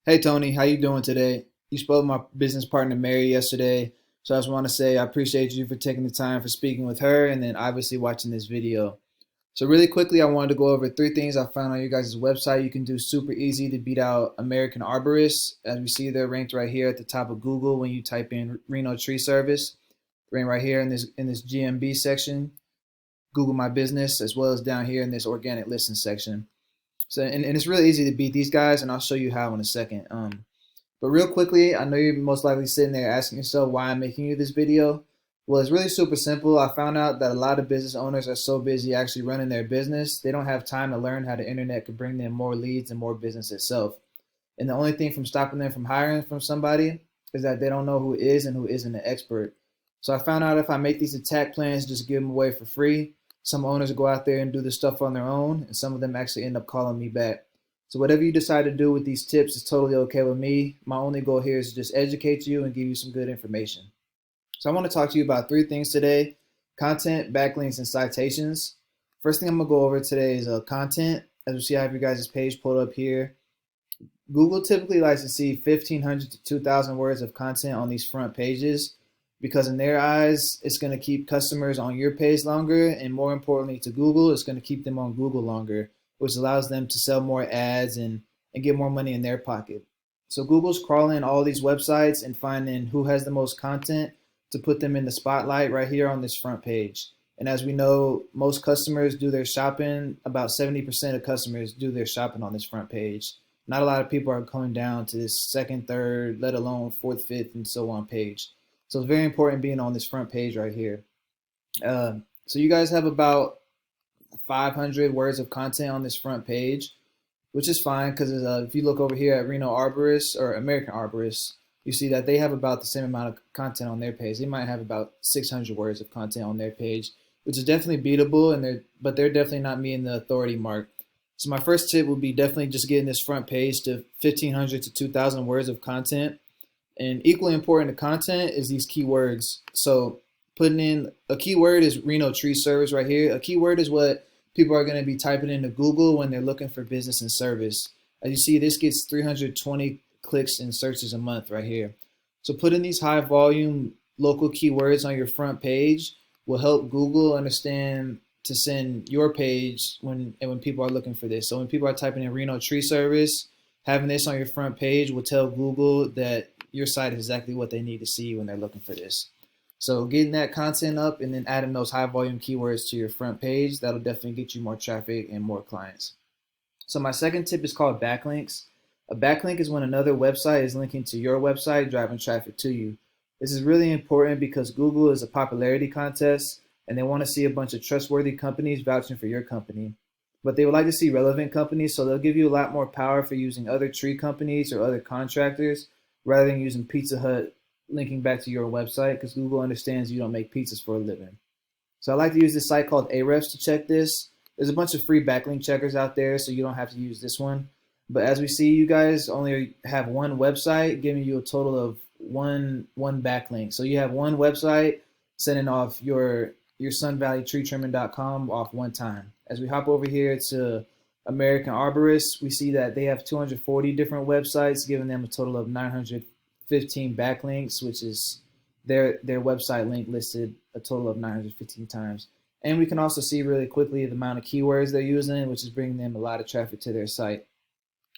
Hey Tony, how you doing today? You spoke with my business partner Mary yesterday, so I just want to say I appreciate you for taking the time for speaking with her and then obviously watching this video. So really quickly, I wanted to go over three things I found on your guys' website you can do super easy to beat out American arborists. As we see, they're ranked right here at the top of Google when you type in Reno tree service. Ranked right here in this GMB section, Google My Business, as well as down here in this organic listing section. So and it's really easy to beat these guys, and I'll show you how in a second. But real quickly, I know you're most likely sitting there asking yourself why I'm making you this video. Well, it's really super simple. I found out that a lot of business owners are so busy actually running their business, they don't have time to learn how the internet could bring them more leads and more business itself. And the only thing from stopping them from hiring from somebody is that they don't know who is and who isn't an expert. So I found out if I make these attack plans, just give them away for free, some owners go out there and do the stuff on their own, and some of them actually end up calling me back. So whatever you decide to do with these tips is totally okay with me. My only goal here is to just educate you and give you some good information. So I want to talk to you about three things today: content, backlinks, and citations. First thing I'm going to go over today is content. As you see, I have your guys' page pulled up here. Google typically likes to see 1,500 to 2,000 words of content on these front pages because in their eyes, it's going to keep customers on your page longer, and more importantly to Google, it's going to keep them on Google longer, which allows them to sell more ads and get more money in their pocket. So Google's crawling all these websites and finding who has the most content to put them in the spotlight right here on this front page. And as we know, most customers do their shopping, about 70% of customers do their shopping on this front page. Not a lot of people are coming down to this second, third, let alone fourth, fifth, and so on page. So it's very important being on this front page right here. So you guys have about 500 words of content on this front page, which is fine because if you look over here at Reno Arborists or American Arborists, you see that they have about the same amount of content on their page. They might have about 600 words of content on their page, which is definitely beatable, but they're definitely not meeting the authority mark. So my first tip would be definitely just getting this front page to 1,500 to 2,000 words of content. And equally important to content is these keywords. So putting in a keyword is Reno tree service right here. A keyword is what people are going to be typing into Google when they're looking for business and service. As you see, this gets 320 clicks and searches a month right here. So putting these high volume local keywords on your front page will help Google understand to send your page when people are looking for this. So when people are typing in Reno tree service, having this on your front page will tell Google that your site is exactly what they need to see when they're looking for this. So getting that content up and then adding those high volume keywords to your front page, that'll definitely get you more traffic and more clients. So my second tip is called backlinks. A backlink is when another website is linking to your website, driving traffic to you. This is really important because Google is a popularity contest and they want to see a bunch of trustworthy companies vouching for your company. But they would like to see relevant companies, so they'll give you a lot more power for using other tree companies or other contractors rather than using Pizza Hut linking back to your website because Google understands you don't make pizzas for a living. So I like to use this site called Ahrefs to check this. There's a bunch of free backlink checkers out there, so you don't have to use this one. But as we see, you guys only have one website giving you a total of one backlink. So you have one website sending off your sunvalleytreetrimming.com off one time. As we hop over here to American Arborists, we see that they have 240 different websites, giving them a total of 915 backlinks, which is their website link listed a total of 915 times. And we can also see really quickly the amount of keywords they're using, which is bringing them a lot of traffic to their site.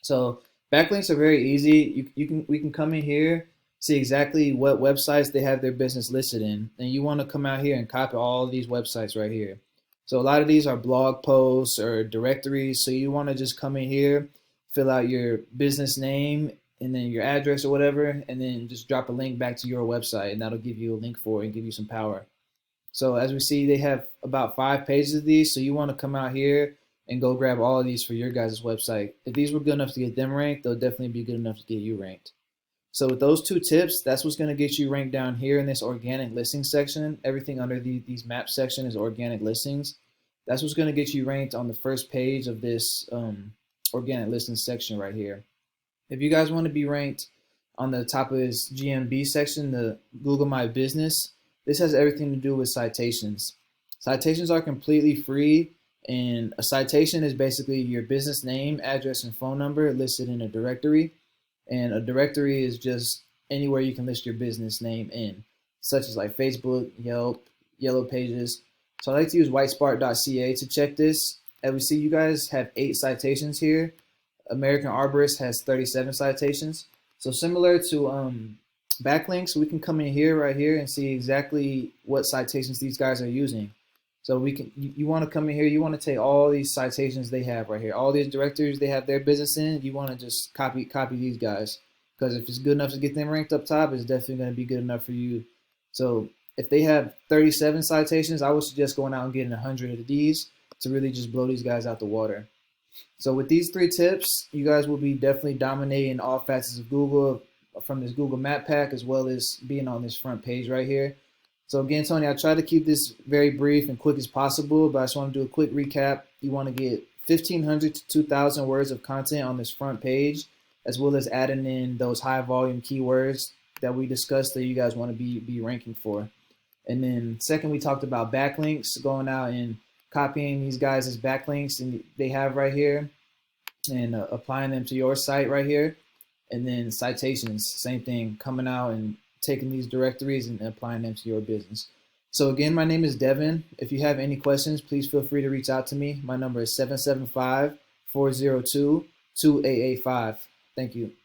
So backlinks are very easy. We can come in here, see exactly what websites they have their business listed in, and you want to come out here and copy all of these websites right here. So a lot of these are blog posts or directories. So you want to just come in here, fill out your business name and then your address or whatever, and then just drop a link back to your website, and that'll give you a link for it and give you some power. So as we see, they have about 5 pages of these. So you want to come out here and go grab all of these for your guys' website. If these were good enough to get them ranked, they'll definitely be good enough to get you ranked. So with those 2 tips, that's what's going to get you ranked down here in this organic listings section. Everything under these map section is organic listings. That's what's going to get you ranked on the first page of this organic listings section right here. If you guys want to be ranked on the top of this GMB section, the Google My Business, this has everything to do with citations. Citations are completely free, and a citation is basically your business name, address, and phone number listed in a directory. And a directory is just anywhere you can list your business name in, such as like Facebook, Yelp, Yellow Pages. So I like to use whitespark.ca to check this. As we see, you guys have 8 citations here. American Arborist has 37 citations. So similar to Backlinks, we can come in here right here and see exactly what citations these guys are using. So we can, you want to come in here, you want to take all these citations they have right here, all these directories they have their business in, you want to just copy these guys, because if it's good enough to get them ranked up top, it's definitely going to be good enough for you. So if they have 37 citations, I would suggest going out and getting 100 of these to really just blow these guys out the water. So with these 3 tips, you guys will be definitely dominating all facets of Google from this Google Map pack, as well as being on this front page right here. So again, Tony, I try to keep this very brief and quick as possible, but I just want to do a quick recap. You want to get 1,500 to 2,000 words of content on this front page, as well as adding in those high volume keywords that we discussed that you guys want to be ranking for. And then second, we talked about backlinks, going out and copying these guys as backlinks and they have right here and applying them to your site right here. And then citations, same thing, coming out and taking these directories and applying them to your business. So again, my name is Devin. If you have any questions, please feel free to reach out to me. My number is 775-402-2885. Thank you.